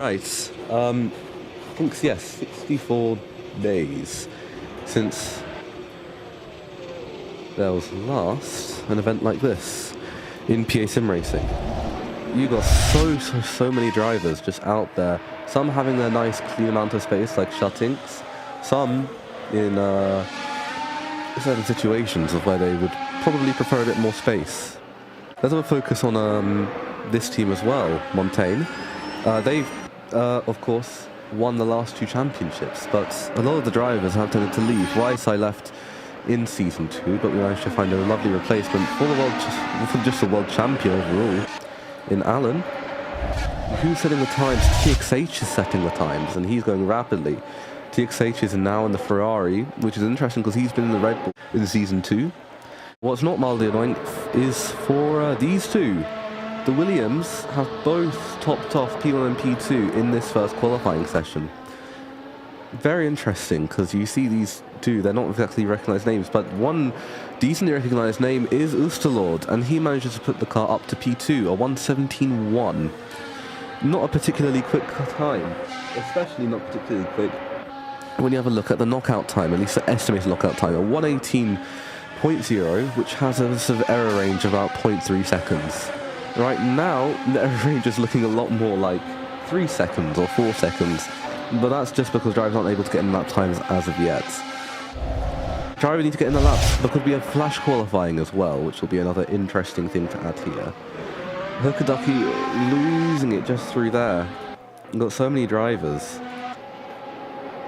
Right, I think, yes, 64 days since there was last an event like this in PA Sim Racing. You got so many drivers just out there, some having their nice clean amount of space like shut-inks, some in certain situations of where they would probably prefer a bit more space. Let's have a focus on this team as well, Montaigne. They've of course won the last two championships, but a lot of the drivers have tended to leave. Weissai left in Season 2, but we managed to find a lovely replacement for the world champion overall in Alan. Who's setting the times? TXH is setting the times, and he's going rapidly. TXH is now in the Ferrari, which is interesting because he's been in the Red Bull in Season 2. What's not mildly annoying is for these two. The Williams have both topped off P1 and P2 in this first qualifying session. Very interesting, because you see these two, they're not exactly recognised names, but one decently recognised name is Oosterlord, and he manages to put the car up to P2, a 1:17.1. Not a particularly quick time, especially not particularly quick when you have a look at the knockout time, at least the estimated knockout time, a 1:18.0, which has a sort of error range of about 0.3 seconds. Right now, the error range is looking a lot more like 3 seconds or 4 seconds, but that's just because drivers aren't able to get in lap times as of yet. Drivers need to get in the laps because we have flash qualifying as well, which will be another interesting thing to add here. Hokaducky losing it just through there. We've got so many drivers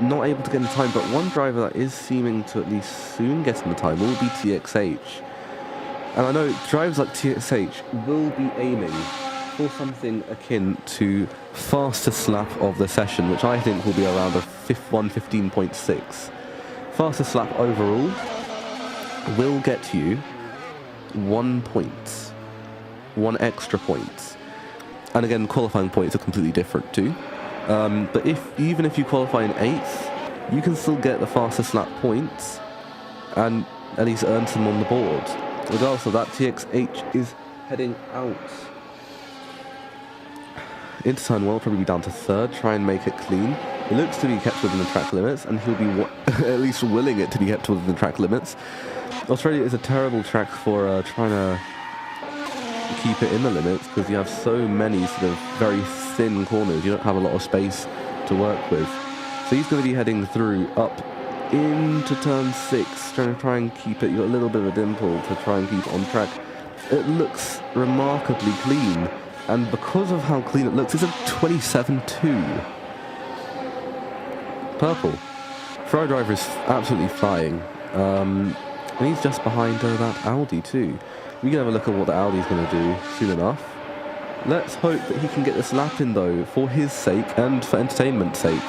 not able to get in the time, but one driver that is seeming to at least soon get in the time will be TXH. And I know drivers like TXH will be aiming for something akin to fastest lap of the session, which I think will be around a 1:15.6. Fastest lap overall will get you 1 point, 1 extra point. And again, qualifying points are completely different too. But even if you qualify in 8th, you can still get the fastest lap points and at least earn some on the board. Regardless of that, TXH is heading out. Into turn 1 will probably be down to 3rd, try and make it clean. It looks to be kept within the track limits, and he'll be at least willing it to be kept within the track limits. Australia is a terrible track for trying to keep it in the limits, because you have so many sort of very thin corners. You don't have a lot of space to work with. So he's going to be heading through up into turn 6, trying to keep it. You've got a little bit of a dimple to try and keep it on track. It looks remarkably clean, and because of how clean it looks, it's a 27.2. Purple. Ferrari driver is absolutely flying, and he's just behind that Audi too. We can have a look at what the Audi's going to do soon enough. Let's hope that he can get this lap in though, for his sake and for entertainment's sake.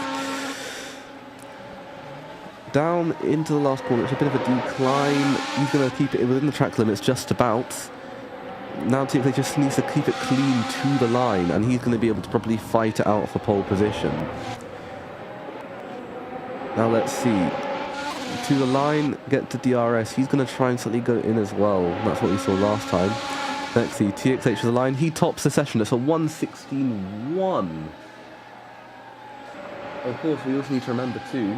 Down into the last corner, it's a bit of a decline. He's going to keep it within the track limits just about. Now TXA just needs to keep it clean to the line, and he's going to be able to properly fight it out for pole position. Now let's see. To the line, get to DRS. He's going to try and slightly go in as well. That's what we saw last time. Let's see. TXH to the line. He tops the session. It's a 1:16.1. Of course, we also need to remember too,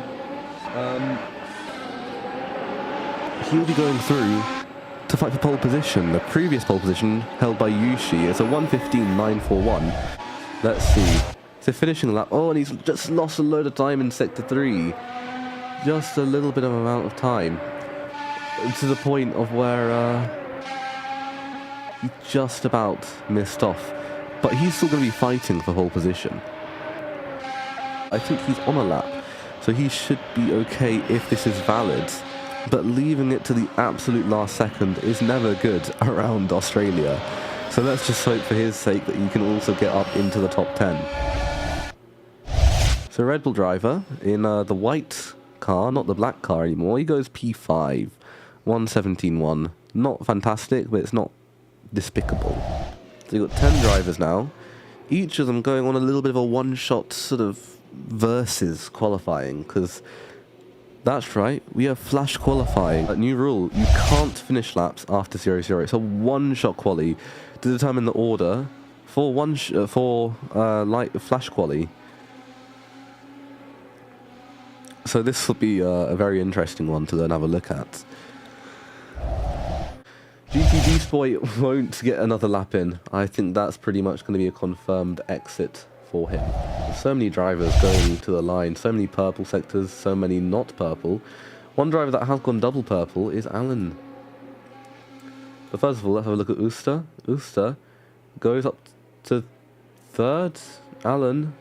he'll be going through to fight for pole position. The previous pole position held by Yushi. It's a 1:15.941. Let's see. So finishing lap. Oh, and he's just lost a load of time in Sector 3. Just a little bit of amount of time. To the point of where he just about missed off. But he's still going to be fighting for pole position. I think he's on a lap, so he should be okay if this is valid. But leaving it to the absolute last second is never good around Australia. So let's just hope for his sake that he can also get up into the top 10. So Red Bull driver in the white car, not the black car anymore, he goes P5, 1:17.1. Not fantastic, but it's not despicable. So you've got 10 drivers now, each of them going on a little bit of a one-shot sort of versus qualifying, because that's right, we have flash qualifying. A new rule, you can't finish laps after 0-0. It's a one-shot quali to determine the order for light flash quali. So this will be a very interesting one to then have a look at. GTD Sport won't get another lap in. I think that's pretty much going to be a confirmed exit for him. There's so many drivers going to the line, so many purple sectors, so many not purple. One driver that has gone double purple is Alan. But first of all, let's have a look at Uster. Uster goes up to third. Alan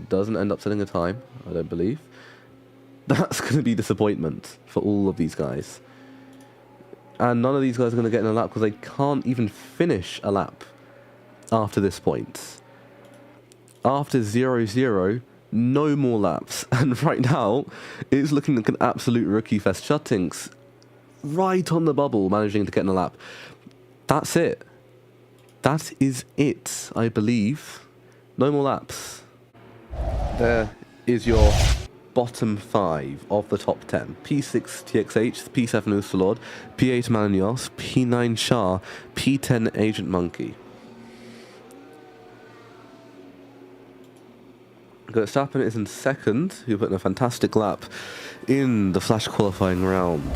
doesn't end up setting a time, I don't believe. That's going to be disappointment for all of these guys. And none of these guys are going to get in a lap because they can't even finish a lap after this point. After 0-0, no more laps. And right now, it's looking like an absolute rookie fest. Shuttinks right on the bubble, managing to get in a lap. That's it. That is it, I believe. No more laps. There is your bottom 5 of the top 10. P6 TXH, P7 Oosterlord, P8 Malinios, P9 Shah, P10 Agent Monkey. Verstappen is in second, who put in a fantastic lap in the Flash qualifying round.